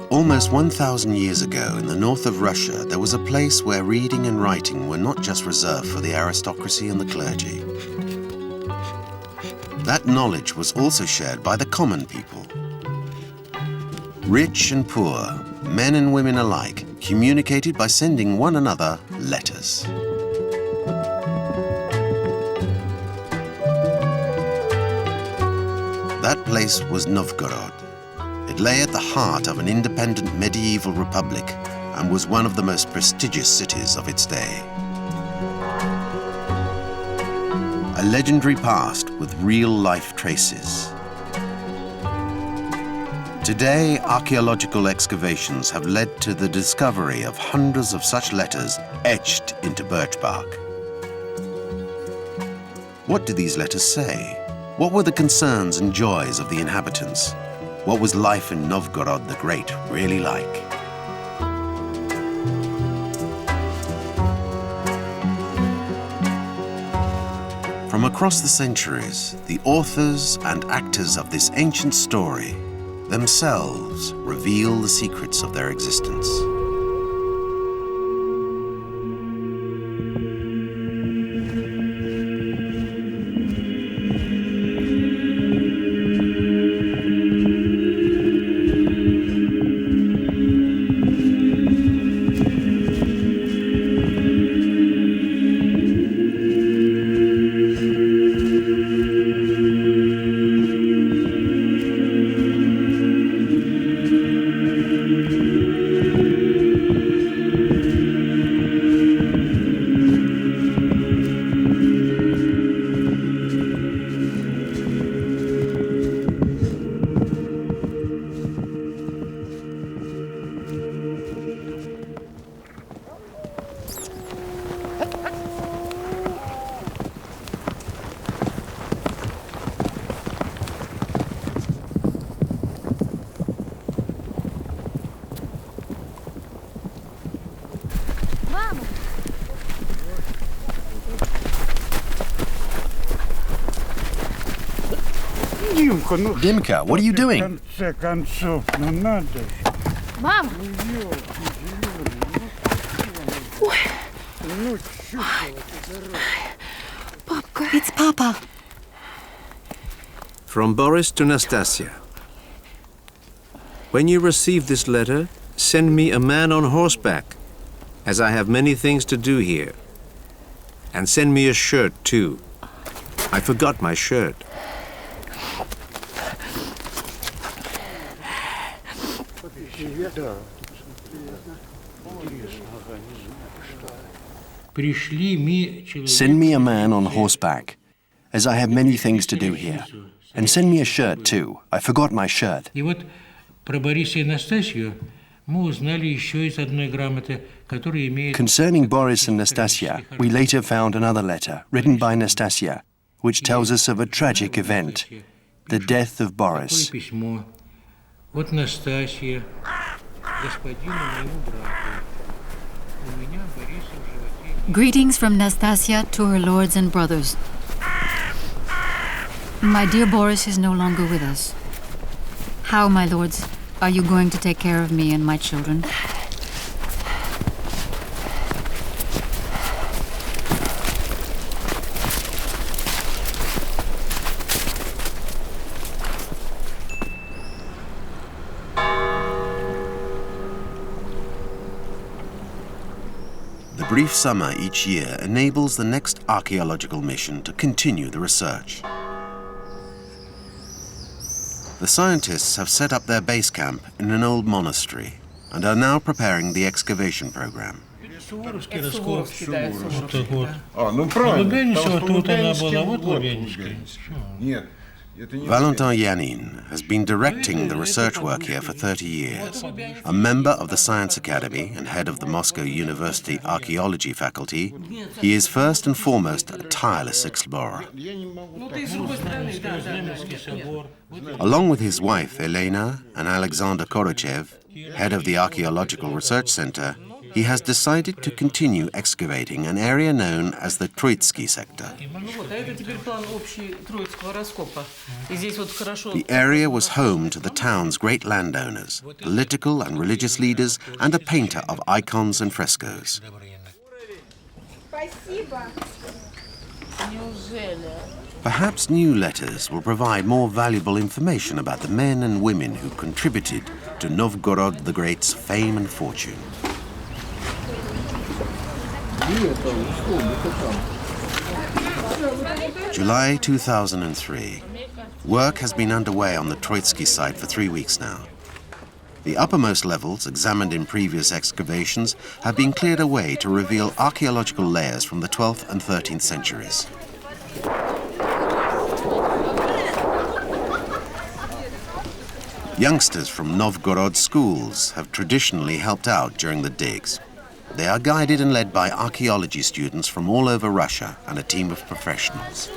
Almost 1,000 years ago, in the north of Russia, there was a place where reading and writing were not just reserved for the aristocracy and the clergy. That knowledge was also shared by the common people. Rich and poor, men and women alike, communicated by sending one another letters. That place was Novgorod. It lay at the heart of an independent medieval republic and was one of the most prestigious cities of its day. A legendary past with real-life traces. Today, archaeological excavations have led to the discovery of hundreds of such letters etched into birch bark. What did these letters say? What were the concerns and joys of the inhabitants? What was life in Novgorod the Great really like? From across the centuries, the authors and actors of this ancient story themselves reveal the secrets of their existence. Dimka, what are you doing? Mom! It's Papa. From Boris to Nastasia. When you receive this letter, send me a man on horseback, as I have many things to do here. And send me a shirt, too. I forgot my shirt. Send me a man on horseback, as I have many things to do here. And send me a shirt, too. I forgot my shirt. Concerning Boris and Nastasia, we later found another letter written by Nastasia, which tells us of a tragic event, the death of Boris. Greetings from Nastasia to her lords and brothers. My dear Boris is no longer with us. How, my lords, are you going to take care of me and my children? The brief summer each year enables the next archaeological mission to continue the research. The scientists have set up their base camp in an old monastery and are now preparing the excavation program. Valentin Yanin has been directing the research work here for 30 years. A member of the Science Academy and head of the Moscow University Archaeology faculty, he is first and foremost a tireless explorer. Along with his wife Elena and Alexander Korochev, head of the Archaeological Research Center, he has decided to continue excavating an area known as the Troitsky sector. The area was home to the town's great landowners, political and religious leaders, and a painter of icons and frescoes. Perhaps new letters will provide more valuable information about the men and women who contributed to Novgorod the Great's fame and fortune. July 2003. Work has been underway on the Troitsky site for 3 weeks now. The uppermost levels, examined in previous excavations, have been cleared away to reveal archaeological layers from the 12th and 13th centuries. Youngsters from Novgorod schools have traditionally helped out during the digs. They are guided and led by archaeology students from all over Russia and a team of professionals.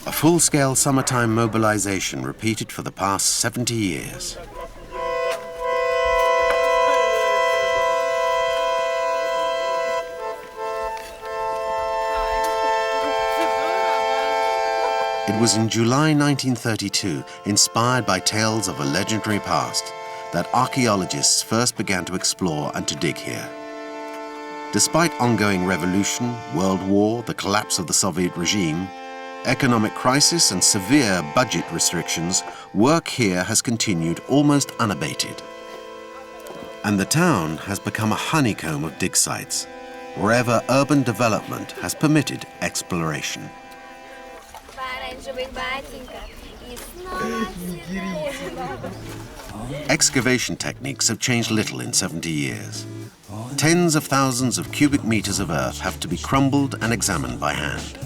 A full-scale summertime mobilization repeated for the past 70 years. It was in July 1932, inspired by tales of a legendary past, that archaeologists first began to explore and to dig here. Despite ongoing revolution, world war, the collapse of the Soviet regime, economic crisis and severe budget restrictions, work here has continued almost unabated. And the town has become a honeycomb of dig sites, wherever urban development has permitted exploration. Excavation techniques have changed little in 70 years. Tens of thousands of cubic meters of earth have to be crumbled and examined by hand.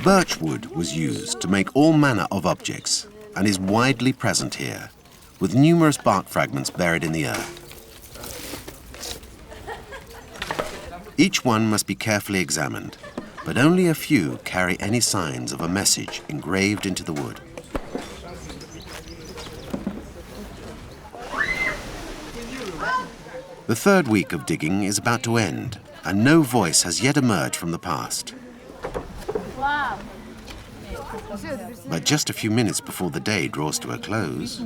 Birch wood was used to make all manner of objects and is widely present here, with numerous bark fragments buried in the earth. Each one must be carefully examined, but only a few carry any signs of a message engraved into the wood. The third week of digging is about to end, and no voice has yet emerged from the past. But just a few minutes before the day draws to a close,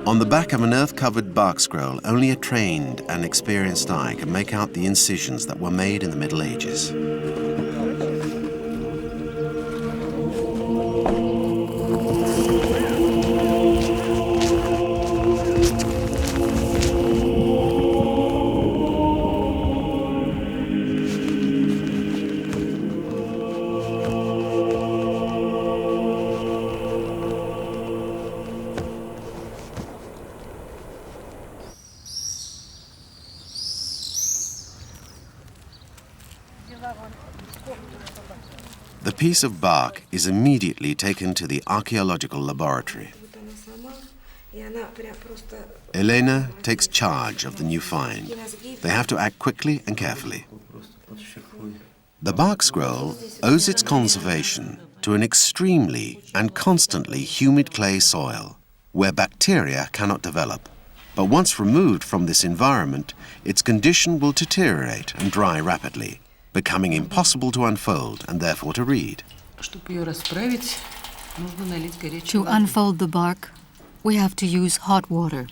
on the back of an earth-covered bark scroll, only a trained and experienced eye can make out the incisions that were made in the Middle Ages. The piece of bark is immediately taken to the archaeological laboratory. Elena takes charge of the new find. They have to act quickly and carefully. The bark scroll owes its conservation to an extremely and constantly humid clay soil, where bacteria cannot develop. But once removed from this environment, its condition will deteriorate and dry rapidly. becoming impossible to unfold and therefore to read. To unfold the bark, we have to use hot water.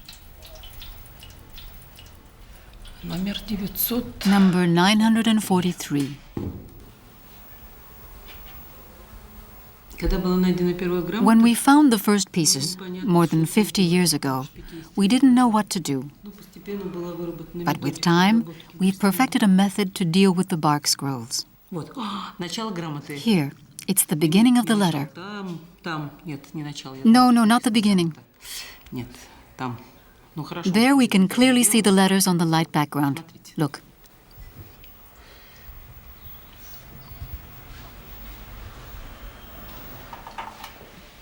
Number 943. When we found the first pieces, more than 50 years ago, we didn't know what to do. But with time, we've perfected a method to deal with the bark scrolls. Here, it's the beginning of the letter. No, not the beginning. There we can clearly see the letters on the light background. Look.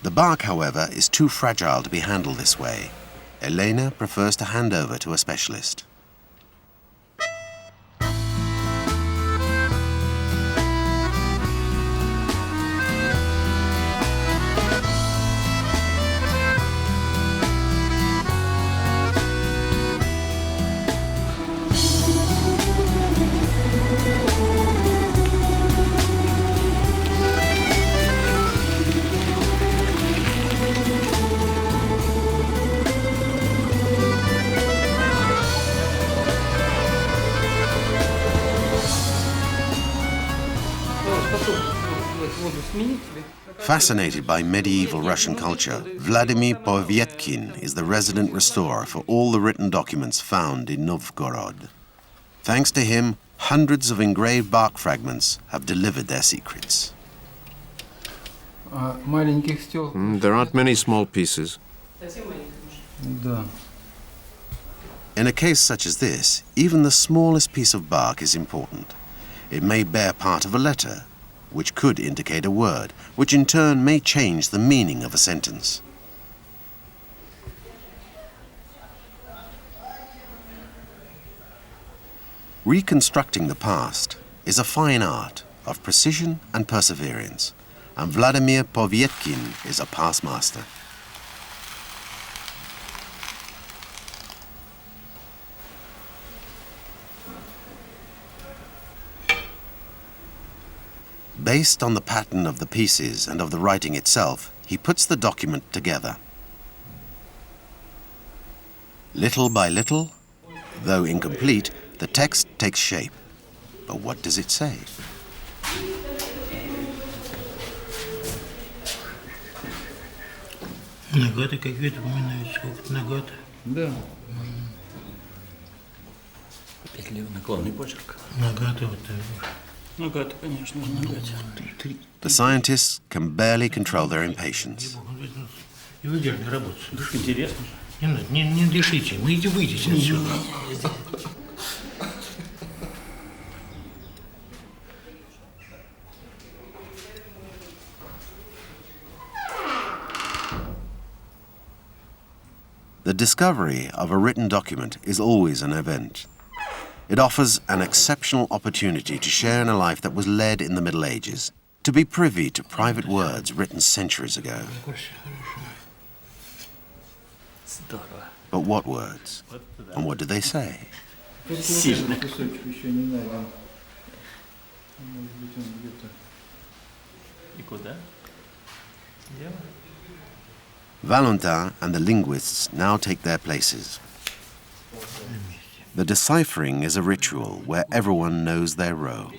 The bark, however, is too fragile to be handled this way. Elena prefers to hand over to a specialist. Fascinated by medieval Russian culture, Vladimir Povetkin is the resident restorer for all the written documents found in Novgorod. Thanks to him, hundreds of engraved bark fragments have delivered their secrets. There aren't many small pieces. In a case such as this, even the smallest piece of bark is important. It may bear part of a letter, which could indicate a word, which in turn may change the meaning of a sentence. Reconstructing the past is a fine art of precision and perseverance, and Vladimir Povetkin is a past master. Based on the pattern of the pieces and of the writing itself, he puts the document together. Little by little, though incomplete, the text takes shape. But what does it say? Нагаты какие-то упоминают, сколько нагаты. Да. Петли наклонный почерк. Нагаты вот так. Нагаты, конечно, нагаты. The scientists can barely control their impatience. И выдержали работу. Интересно. Не надо, не дышите, выйдите отсюда. The discovery of a written document is always an event. It offers an exceptional opportunity to share in a life that was led in the Middle Ages, to be privy to private words written centuries ago. But what words? And what do they say? Valentin and the linguists now take their places. The deciphering is a ritual where everyone knows their role.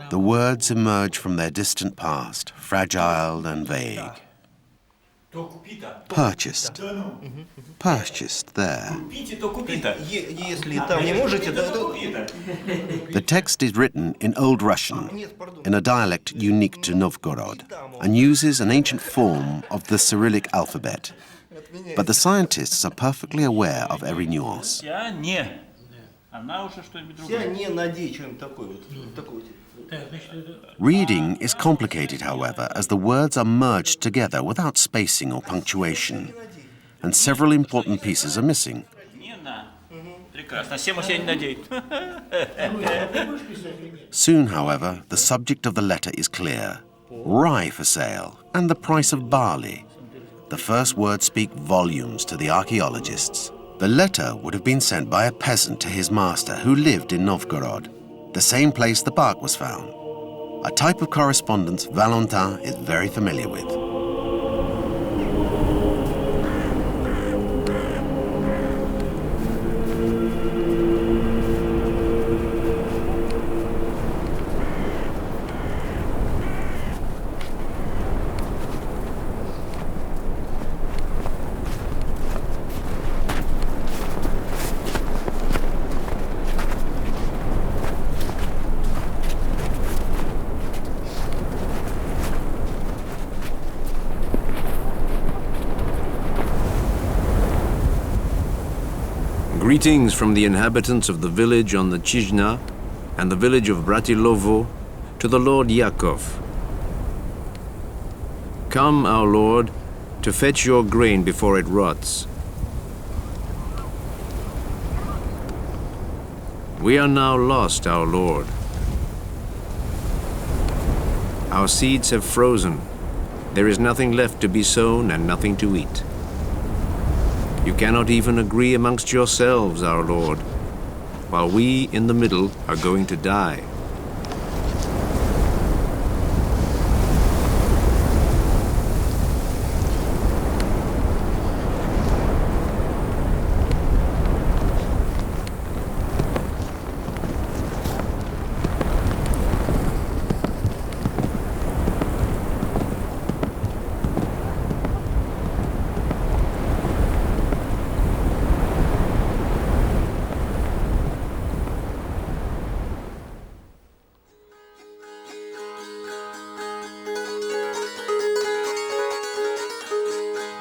The words emerge from their distant past, fragile and vague. Purchased. Purchased there. The text is written in Old Russian, in a dialect unique to Novgorod, and uses an ancient form of the Cyrillic alphabet. But the scientists are perfectly aware of every nuance. Reading is complicated, however, as the words are merged together without spacing or punctuation, and several important pieces are missing. Soon, however, the subject of the letter is clear. Rye for sale, and the price of barley. the first words speak volumes to the archaeologists. The letter would have been sent by a peasant to his master who lived in Novgorod, the same place the bark was found. A type of correspondence Valentin is very familiar with. Greetings from the inhabitants of the village on the Chizna and the village of Bratilovo to the Lord Yakov. Come, our Lord, to fetch your grain before it rots. We are now lost, our Lord. Our seeds have frozen. There is nothing left to be sown and nothing to eat. You cannot even agree amongst yourselves, our Lord, while we in the middle are going to die.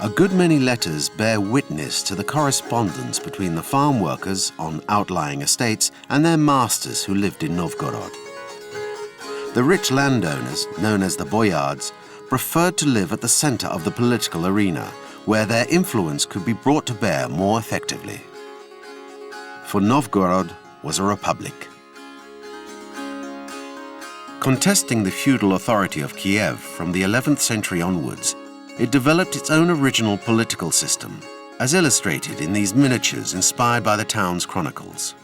A good many letters bear witness to the correspondence between the farm workers on outlying estates and their masters who lived in Novgorod. The rich landowners, known as the boyards, preferred to live at the center of the political arena, where their influence could be brought to bear more effectively. For Novgorod was a republic. Contesting the feudal authority of Kiev from the 11th century onwards, it developed its own original political system, as illustrated in these miniatures inspired by the town's chronicles.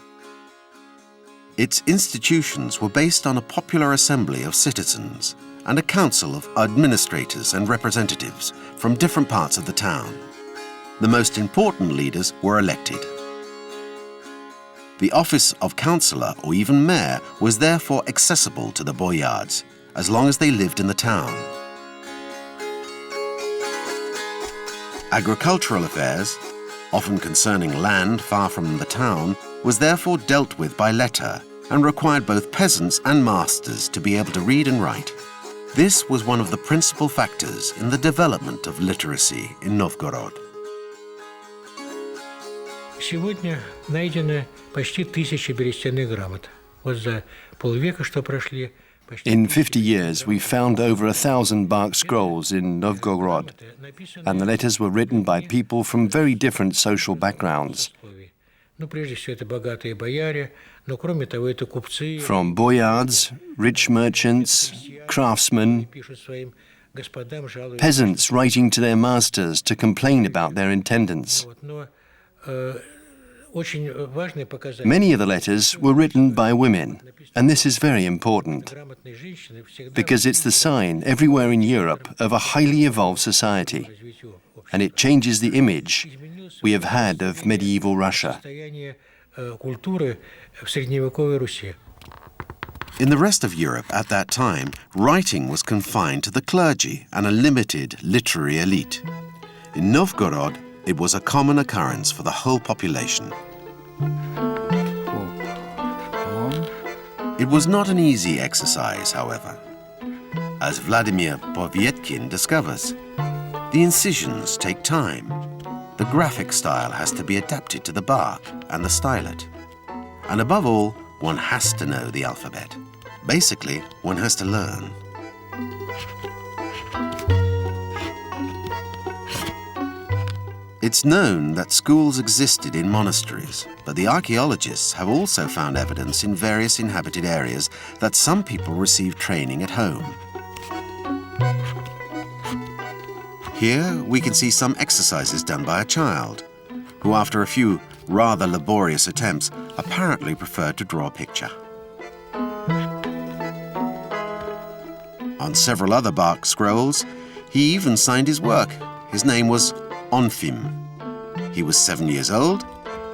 Its institutions were based on a popular assembly of citizens and a council of administrators and representatives from different parts of the town. The most important leaders were elected. The office of councillor or even mayor was therefore accessible to the boyards, as long as they lived in the town. Agricultural affairs, often concerning land far from the town, was therefore dealt with by letter and required both peasants and masters to be able to read and write. This was one of the principal factors in the development of literacy in Novgorod. Сегодня найдено почти 1000 берестяных грамот. Вот за полвека, что прошли. In 50 years, we found over 1,000 bark scrolls in Novgorod, and the letters were written by people from very different social backgrounds. From boyards, rich merchants, craftsmen, peasants writing to their masters to complain about their intendants. Many of the letters were written by women, and this is very important, because it's the sign everywhere in Europe of a highly evolved society, and it changes the image we have had of medieval Russia. In the rest of Europe at that time, writing was confined to the clergy and a limited literary elite. In Novgorod, it was a common occurrence for the whole population. It was not an easy exercise, however. As Vladimir Povietkin discovers, the incisions take time. The graphic style has to be adapted to the bark and the stylet. And above all, one has to know the alphabet. Basically, one has to learn. It's known that schools existed in monasteries, but the archaeologists have also found evidence in various inhabited areas that some people received training at home. Here we can see some exercises done by a child, who after a few rather laborious attempts apparently preferred to draw a picture. On several other bark scrolls, he even signed his work. His name was Onfim. He was 7 years old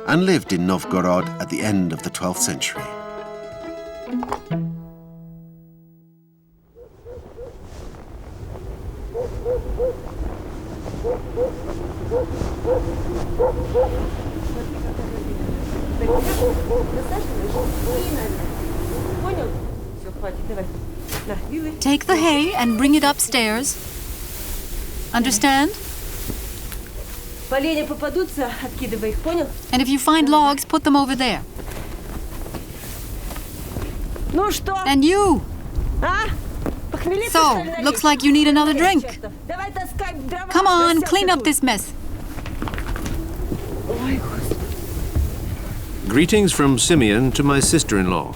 and lived in Novgorod at the end of the 12th century. Take the hay and bring it upstairs. Understand? And if you find logs, put them over there. And you! So, looks like you need another drink. Come on, clean up this mess. Greetings from Simeon to my sister-in-law.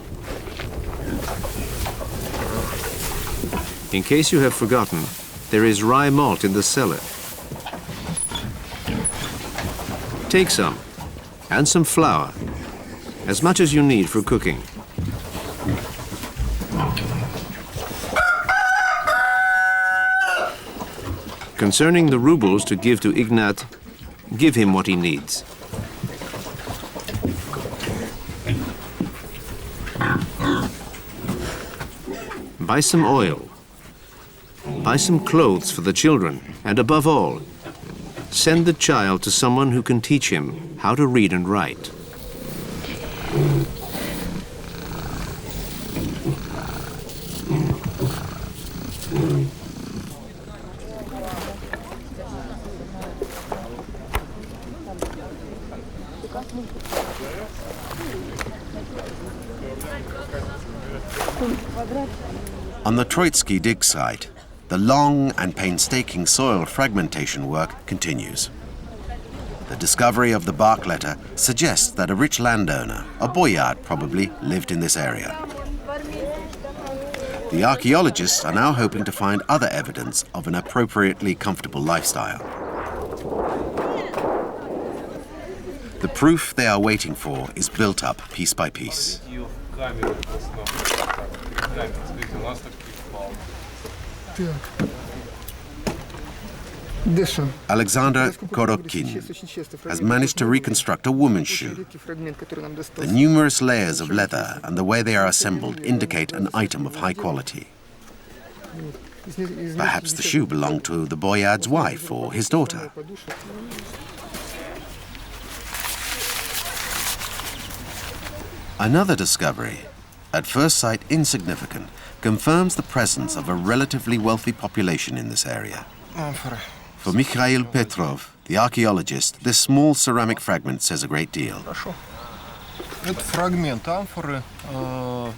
In case you have forgotten, there is rye malt in the cellar. Take some, and some flour, as much as you need for cooking. Concerning the rubles to give to Ignat, give him what he needs. Buy some oil. Buy some clothes for the children, and above all, send the child to someone who can teach him how to read and write. On the Troitsky dig site, the long and painstaking soil fragmentation work continues. The discovery of the bark letter suggests that a rich landowner, a boyard probably, lived in this area. The archaeologists are now hoping to find other evidence of an appropriately comfortable lifestyle. The proof they are waiting for is built up piece by piece. Alexander Korotkin has managed to reconstruct a woman's shoe. The numerous layers of leather and the way they are assembled indicate an item of high quality. Perhaps the shoe belonged to the boyard's wife or his daughter. Another discovery, at first sight insignificant, confirms the presence of a relatively wealthy population in this area. For Mikhail Petrov, the archaeologist, this small ceramic fragment says a great deal.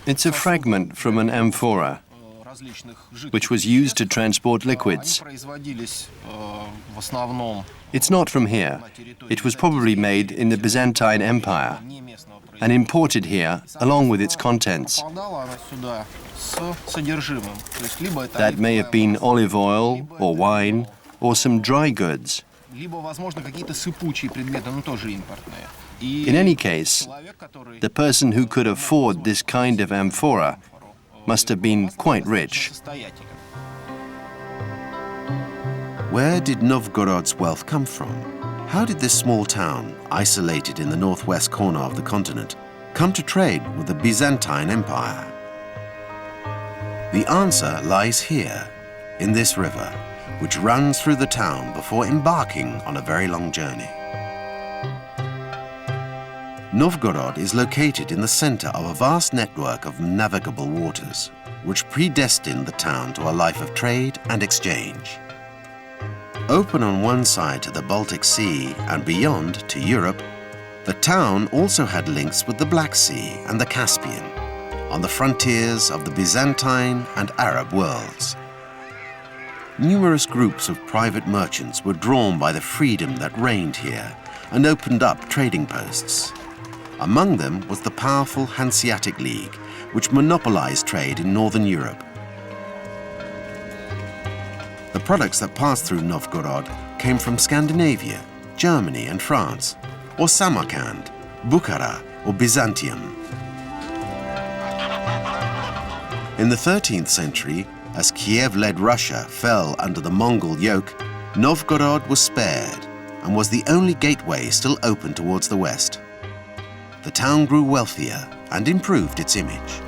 It's a fragment from an amphora, which was used to transport liquids. It's not from here. It was probably made in the Byzantine Empire and imported here along with its contents. That may have been olive oil or wine or some dry goods. In any case, the person who could afford this kind of amphora must have been quite rich. Where did Novgorod's wealth come from? How did this small town, isolated in the northwest corner of the continent, come to trade with the Byzantine Empire? The answer lies here, in this river, which runs through the town before embarking on a very long journey. Novgorod is located in the center of a vast network of navigable waters, which predestined the town to a life of trade and exchange. Open on one side to the Baltic Sea and beyond to Europe, the town also had links with the Black Sea and the Caspian, on the frontiers of the Byzantine and Arab worlds. Numerous groups of private merchants were drawn by the freedom that reigned here and opened up trading posts. Among them was the powerful Hanseatic League, which monopolized trade in Northern Europe. The products that passed through Novgorod came from Scandinavia, Germany and France, or Samarkand, Bukhara or Byzantium. In the 13th century, as Kiev-led Russia fell under the Mongol yoke, Novgorod was spared and was the only gateway still open towards the west. The town grew wealthier and improved its image.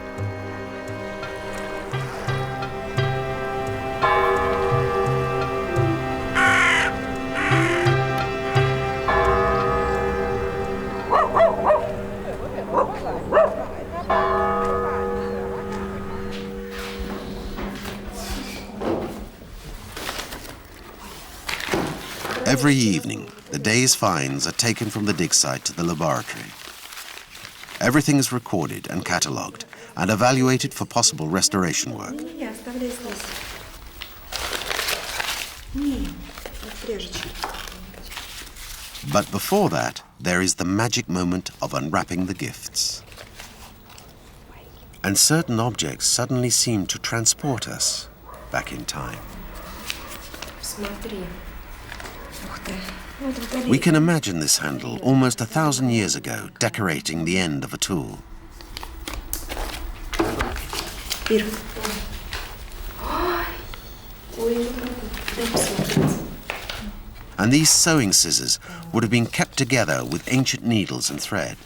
Every evening, the day's finds are taken from the dig site to the laboratory. Everything is recorded and catalogued and evaluated for possible restoration work. But before that, there is the magic moment of unwrapping the gifts. And certain objects suddenly seem to transport us back in time. We can imagine this handle almost 1,000 years ago decorating the end of a tool. And these sewing scissors would have been kept together with ancient needles and thread.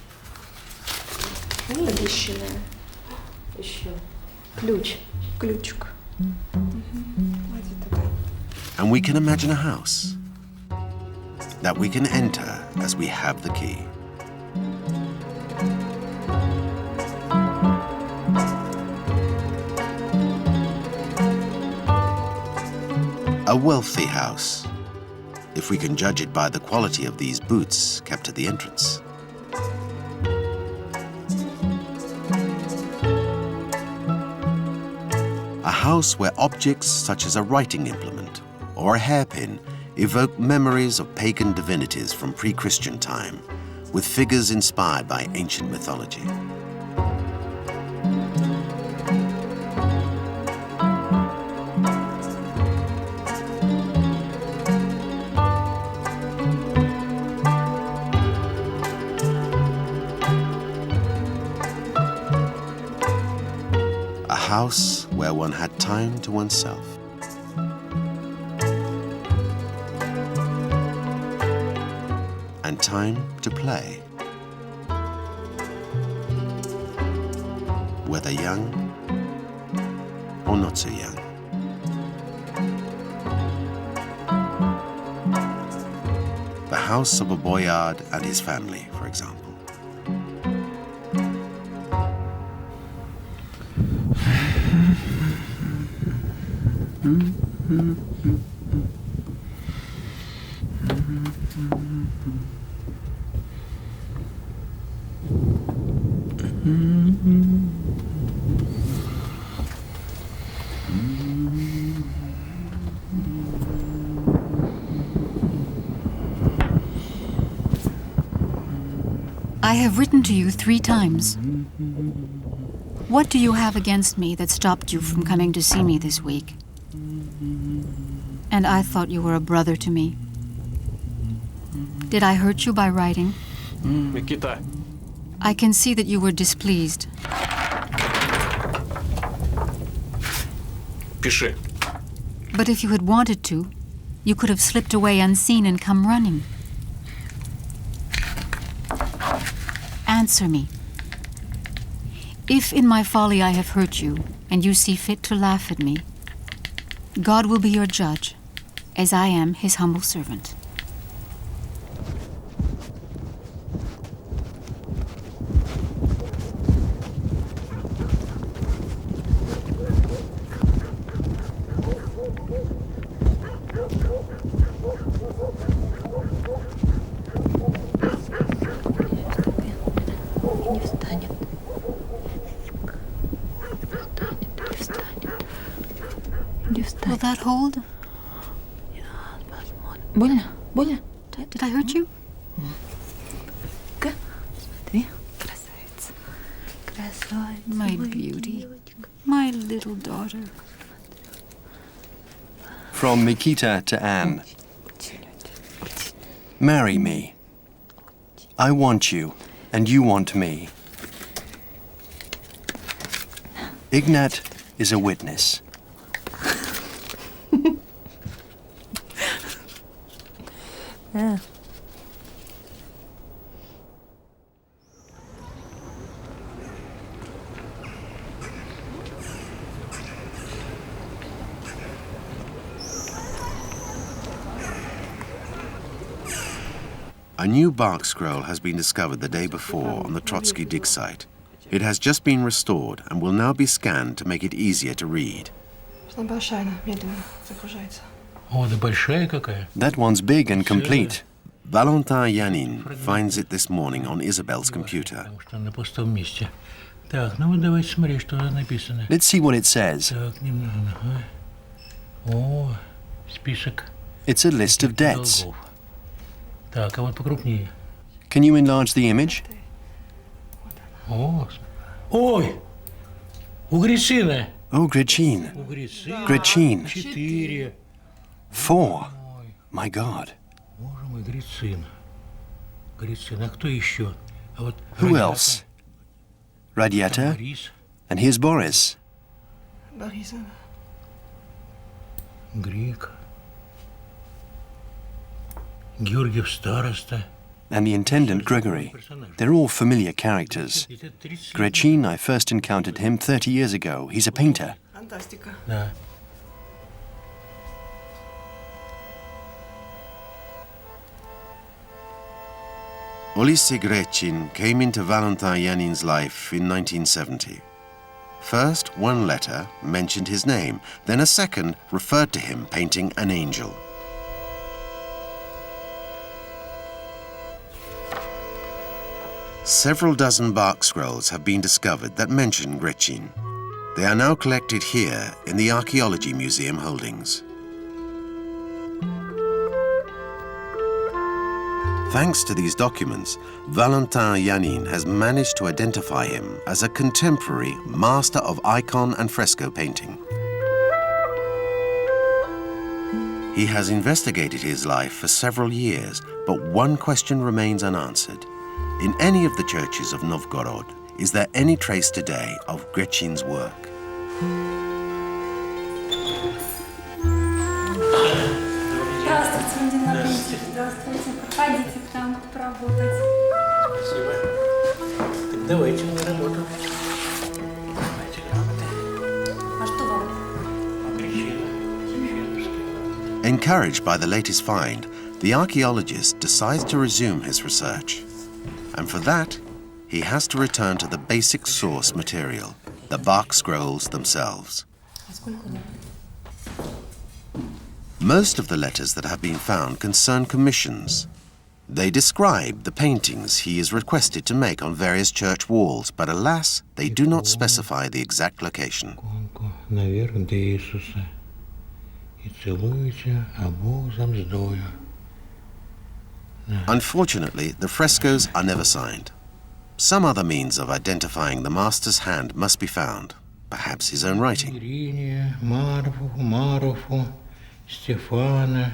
And we can imagine a house that we can enter as we have the key. A wealthy house, if we can judge it by the quality of these boots kept at the entrance. A house where objects such as a writing implement or a hairpin evoke memories of pagan divinities from pre-Christian time, with figures inspired by ancient mythology. A house where one had time to oneself. And time to play. Whether young or not so young. The house of a boyard and his family, for example. I have written to you 3 times. What do you have against me that stopped you from coming to see me this week? And I thought you were a brother to me. Did I hurt you by writing? Mikita. I can see that you were displeased. Пиши. But if you had wanted to, you could have slipped away unseen and come running. Answer me. If in my folly I have hurt you, and you see fit to laugh at me, God will be your judge, as I am his humble servant. Will that hold? Больно? Больно? Did I hurt you? Смотри, красавица. Красавица. My beauty. My little daughter. From Mikita to Anne. Marry me. I want you, and you want me. Ignat is a witness. Yeah. A new bark scroll has been discovered the day before on the Trotsky dig site. It has just been restored and will now be scanned to make it easier to read. That one's big and complete. Valentin Yanin finds it this morning on Isabel's computer. Let's see what it says. It's a list of debts. Can you enlarge the image? Ой! У Грицина! Oh, Gretchen. Gretchen. 4. My God. Боже мой, Грицин. Грицин, а кто еще? А вот Who else? Radiator. Борис, And here's Boris. Грик, Георгиев староста. And the intendant, Gregory. They're all familiar characters. Gretchen, I first encountered him 30 years ago. He's a painter. Да. Olise Grecin came into Valentin Yanin's life in 1970. First, one letter mentioned his name, then a second referred to him painting an angel. Several dozen bark scrolls have been discovered that mention Grecin. They are now collected here in the Archaeology Museum holdings. Thanks to these documents, Valentin Yanin has managed to identify him as a contemporary master of icon and fresco painting. He has investigated his life for several years, but one question remains unanswered. In any of the churches of Novgorod, is there any trace today of Grecin's work? Здравствуйте, проходите к нам поработать. Спасибо. Так давайте на работу. Давайте грамоты. А что вам? Encouraged by the latest find, the archaeologist decides to resume his research. And for that, he has to return to the basic source material, the bark scrolls themselves. Most of the letters that have been found concern commissions. They describe the paintings he is requested to make on various church walls, but alas, they do not specify the exact location. Наверх до Иисуса. И целуйте, а Бог за мздою. Unfortunately, the frescoes are never signed. Some other means of identifying the master's hand must be found, perhaps his own writing. Ирине, Маруфу, Стефана,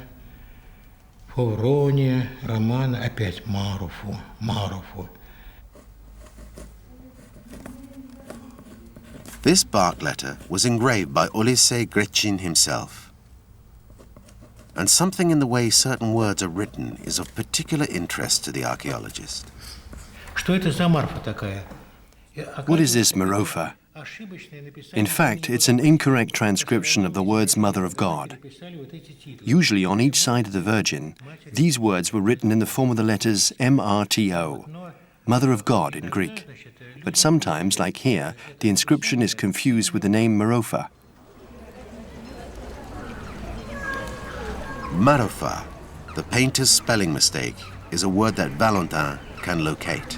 Фаврония, Романа, опять Маруфу. This bark letter was engraved by Olise Grecin himself. And something in the way certain words are written is of particular interest to the archaeologist. Что это за Марфа такая? What is this Marofa? In fact, it's an incorrect transcription of the words Mother of God. Usually on each side of the Virgin, these words were written in the form of the letters MRTO, Mother of God in Greek. But sometimes, like here, the inscription is confused with the name Marofa. Marofa, the painter's spelling mistake, is a word that Valentin can locate.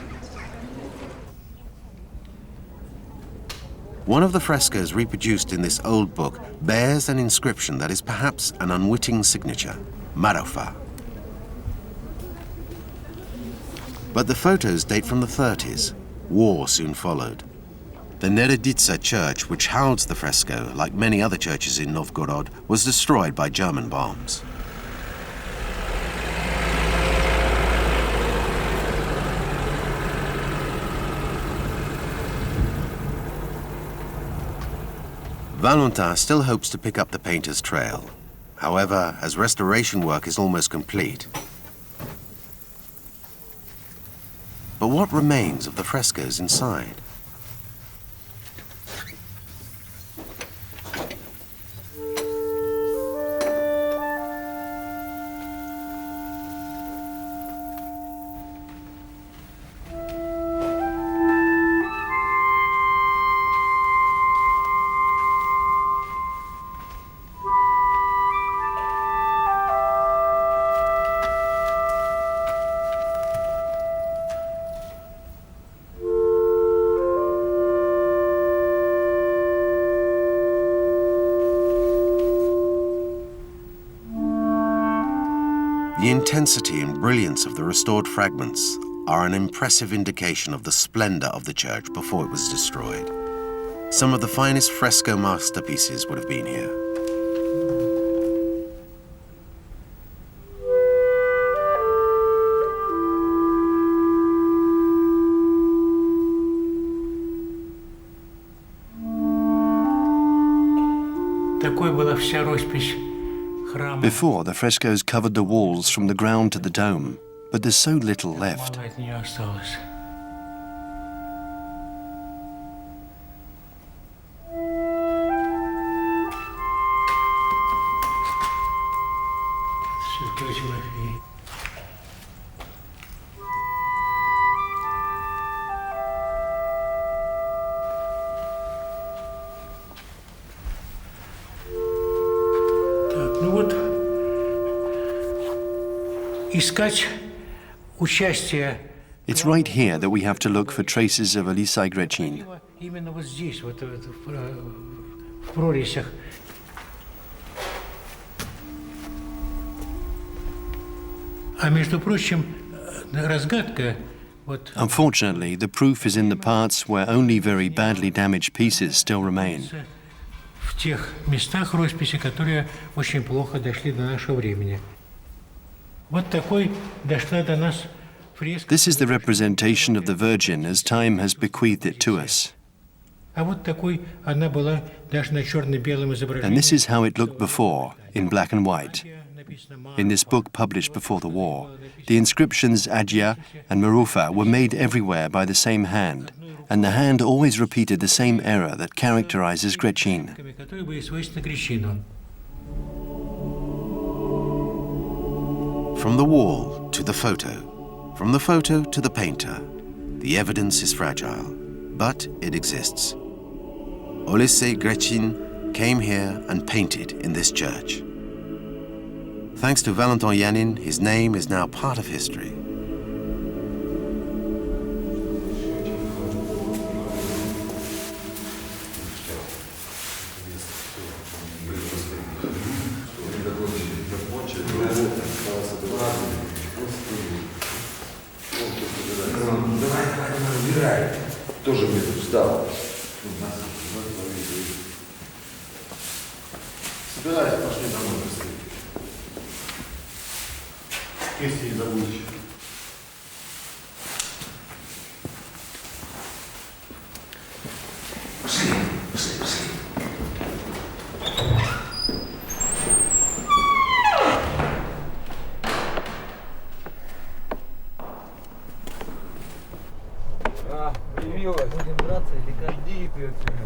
One of the frescoes reproduced in this old book bears an inscription that is perhaps an unwitting signature, Marofa. But the photos date from the 30s. War soon followed. The Narrated church, which housed the fresco, like many other churches in Novgorod, was destroyed by German bombs. Valentin still hopes to pick up the painter's trail. However, as restoration work is almost complete. But what remains of the frescoes inside? The intensity and brilliance of the restored fragments are an impressive indication of the splendor of the church before it was destroyed. Some of the finest fresco masterpieces would have been here. Такой была вся роспись. Before, the frescoes covered the walls from the ground to the dome, but there's so little left. It's right here that we have to look for traces of Elisai Grecin. Именно вот здесь, вот в прорезях. А между прочим, разгадка. Unfortunately, the proof is in the parts where only very badly damaged pieces still remain. В тех местах росписи, которые очень плохо дошли до нашего времени. Вот такой дошла до нас фреска. This is the representation of the Virgin as time has bequeathed it to us. А вот такой она была даже на черно-белом изображении. And this is how it looked before, in black and white. In this book published before the war, the inscriptions Adja and Marufa were made everywhere by the same hand, and the hand always repeated the same error that characterizes Grecin. From the wall to the photo, from the photo to the painter, the evidence is fragile, but it exists. Elisai Grecin came here and painted in this church. Thanks to Valentin Yanin, his name is now part of history. Тоже мне тут встал. Собирайся, пошли домой быстрее. Если не забудешь. Пошли, пошли, пошли. Будем драться или как? Иди ты отсюда.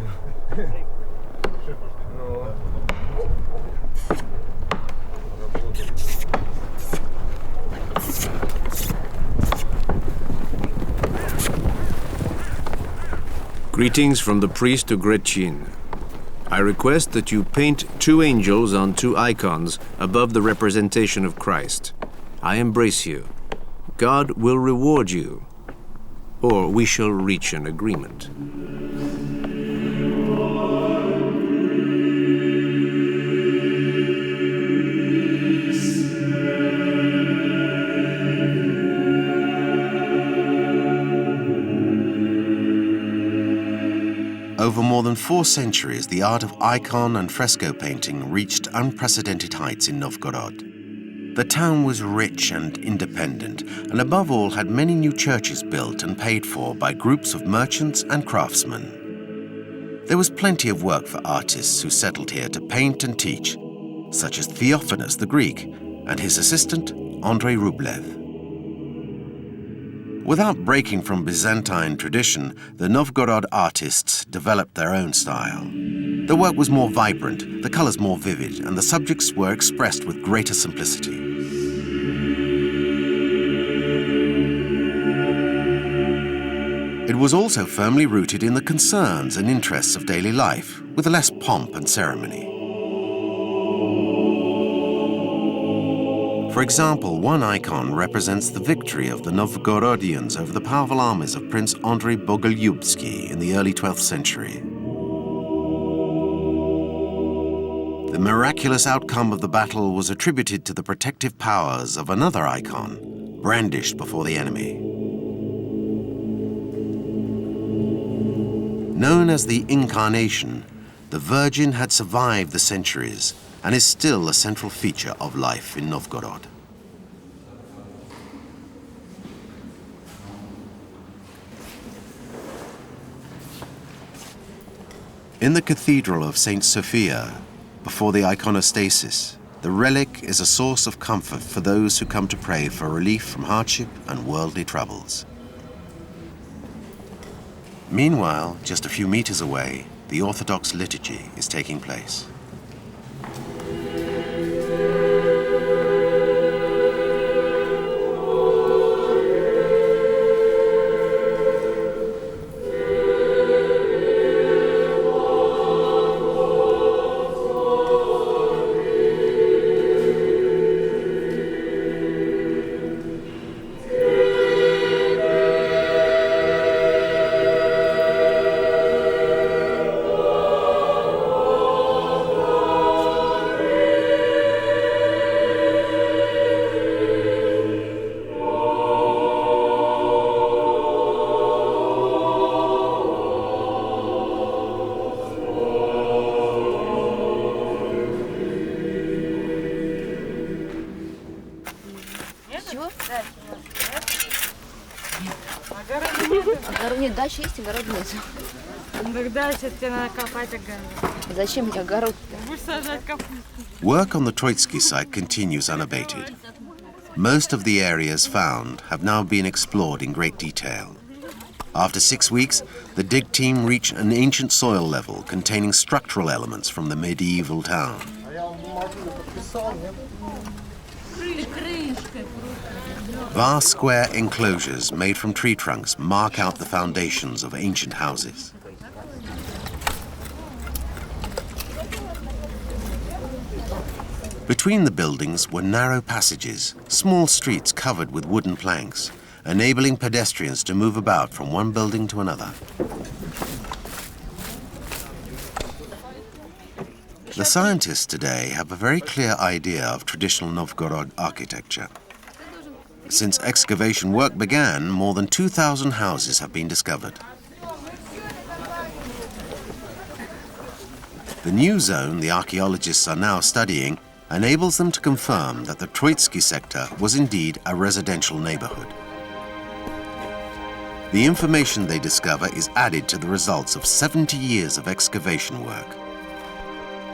Greetings from the priest to Grecin. I request that you paint 2 angels on 2 icons above the representation of Christ. I embrace you. God will reward you, or we shall reach an agreement. 4 centuries, the art of icon and fresco painting reached unprecedented heights in Novgorod. The town was rich and independent, and above all had many new churches built and paid for by groups of merchants and craftsmen. There was plenty of work for artists who settled here to paint and teach, such as Theophanes the Greek and his assistant, Andrei Rublev. Without breaking from Byzantine tradition, the Novgorod artists developed their own style. The work was more vibrant, the colors more vivid, and the subjects were expressed with greater simplicity. It was also firmly rooted in the concerns and interests of daily life, with less pomp and ceremony. For example, one icon represents the victory of the Novgorodians over the powerful armies of Prince Andrei Bogolyubsky in the early 12th century. The miraculous outcome of the battle was attributed to the protective powers of another icon, brandished before the enemy. Known as the Incarnation, the Virgin had survived the centuries and is still a central feature of life in Novgorod. In the Cathedral of St. Sophia, before the iconostasis, the relic is a source of comfort for those who come to pray for relief from hardship and worldly troubles. Meanwhile, just a few meters away, the Orthodox liturgy is taking place. Нет, дача есть, огород нет. Тогда тебе надо копать огород. Зачем тебе огород? Будешь сажать капусту. Work on the Troitsky site continues unabated. Most of the areas found have now been explored in great detail. After 6 weeks, the dig team reached an ancient soil level containing structural elements from the medieval town. Vast square enclosures made from tree trunks mark out the foundations of ancient houses. Between the buildings were narrow passages, small streets covered with wooden planks, enabling pedestrians to move about from one building to another. The scientists today have a very clear idea of traditional Novgorod architecture. Since excavation work began, more than 2,000 houses have been discovered. The new zone the archaeologists are now studying enables them to confirm that the Troitsky sector was indeed a residential neighborhood. The information they discover is added to the results of 70 years of excavation work,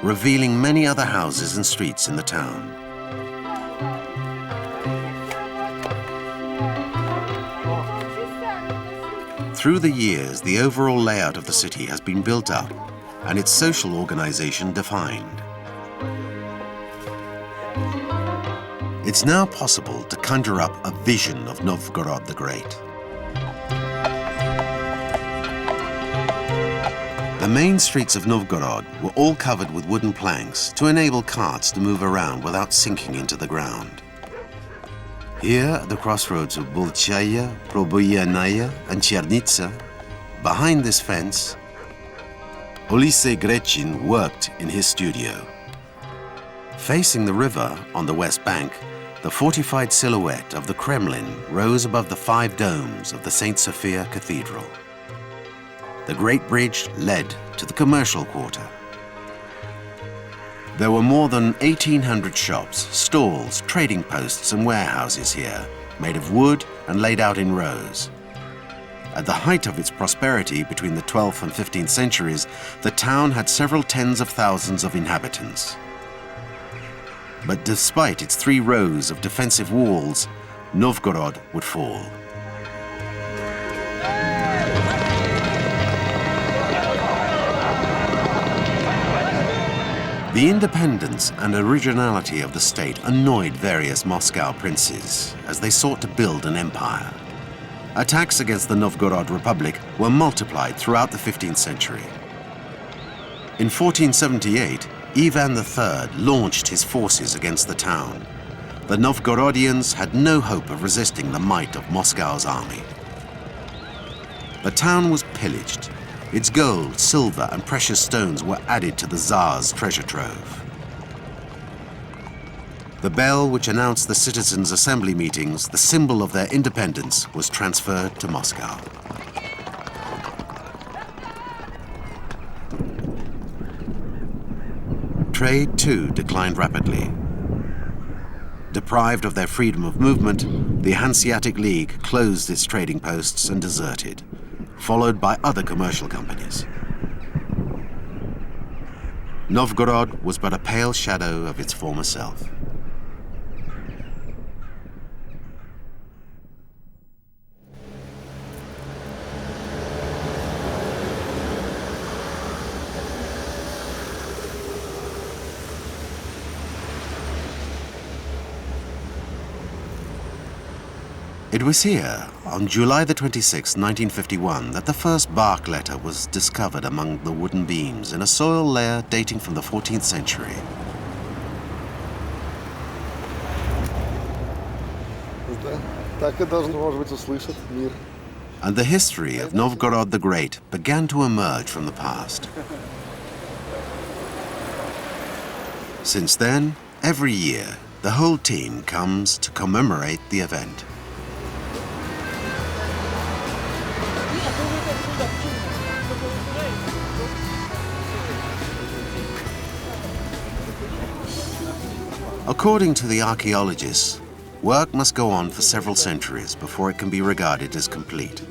revealing many other houses and streets in the town. Through the years, the overall layout of the city has been built up and its social organization defined. It's now possible to conjure up a vision of Novgorod the Great. The main streets of Novgorod were all covered with wooden planks to enable carts to move around without sinking into the ground. Here, at the crossroads of Bolchaya, Proboyanaya, and Chernitsa, behind this fence, Oliseh Grechin worked in his studio. Facing the river on the west bank, the fortified silhouette of the Kremlin rose above the 5 domes of the St. Sophia Cathedral. the Great Bridge led to the commercial quarter. There were more than 1,800 shops, stalls, trading posts and warehouses here, made of wood and laid out in rows. At the height of its prosperity between the 12th and 15th centuries, the town had several tens of thousands of inhabitants. But despite its 3 rows of defensive walls, Novgorod would fall. The independence and originality of the state annoyed various Moscow princes as they sought to build an empire. Attacks against the Novgorod Republic were multiplied throughout the 15th century. In 1478, Ivan III launched his forces against the town. The Novgorodians had no hope of resisting the might of Moscow's army. The town was pillaged. Its gold, silver, and precious stones were added to the Tsar's treasure trove. The bell which announced the citizens' assembly meetings, the symbol of their independence, was transferred to Moscow. Trade, too, declined rapidly. Deprived of their freedom of movement, the Hanseatic League closed its trading posts and deserted, followed by other commercial companies. Novgorod was but a pale shadow of its former self. It was here, on July the 26th, 1951, that the first bark letter was discovered among the wooden beams in a soil layer dating from the 14th century. And the history of Novgorod the Great began to emerge from the past. Since then, every year, the whole team comes to commemorate the event. According to the archaeologists, work must go on for several centuries before it can be regarded as complete.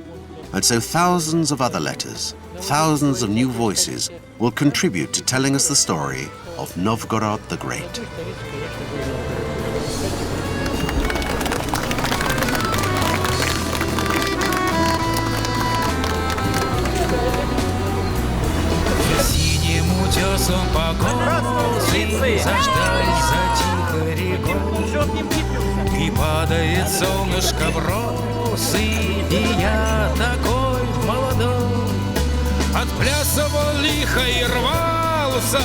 And so thousands of other letters, thousands of new voices will contribute to telling us the story of Novgorod the Great. И падает солнышко в росы, и я такой молодой. Отплясывал лихо и рвался,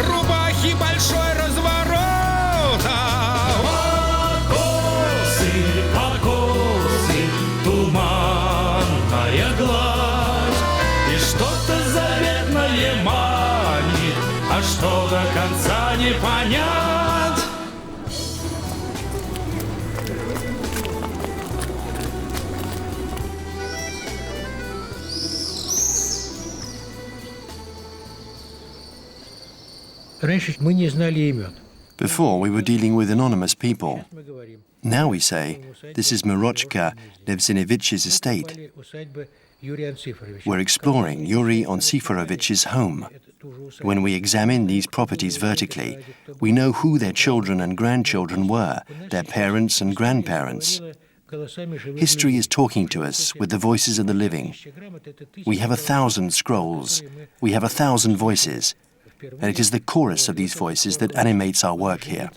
рубахи большой разворот. Вот покосы, туманная гладь, и что-то заветное манит, а что до конца не понять. Before, we were dealing with anonymous people. Now we say, this is Mirochka Nevzinovich's estate. We're exploring Yuri Onsifirovich's home. When we examine these properties vertically, we know who their children and grandchildren were, their parents and grandparents. History is talking to us with the voices of the living. We have 1,000 scrolls. We have 1,000 voices. And it is the chorus of these voices that animates our work here.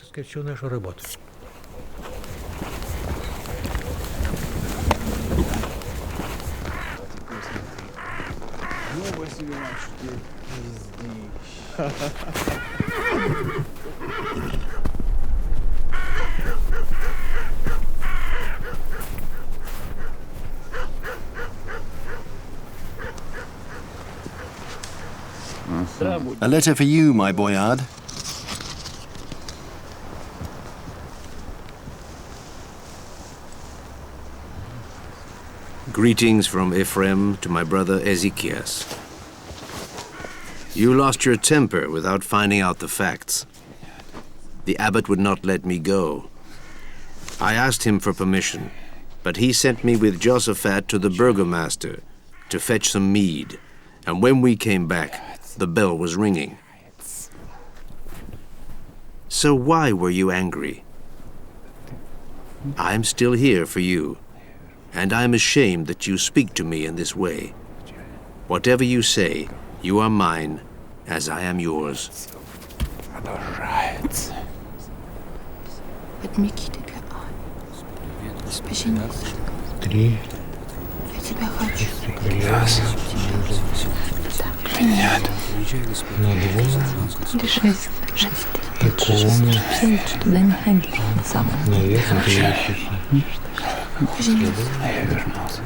A letter for you, my boyard. Greetings from Ephraim to my brother Ezekias. You lost your temper without finding out the facts. The abbot would not let me go. I asked him for permission, but he sent me with Josaphat to the burgomaster to fetch some mead, and when we came back, the bell was ringing. So why were you angry? I'm still here for you, and I'm ashamed that you speak to me in this way. Whatever you say, you are mine, as I am yours. Три. Нет. На двум. Туда не ходи. Наверное, Я вернулся.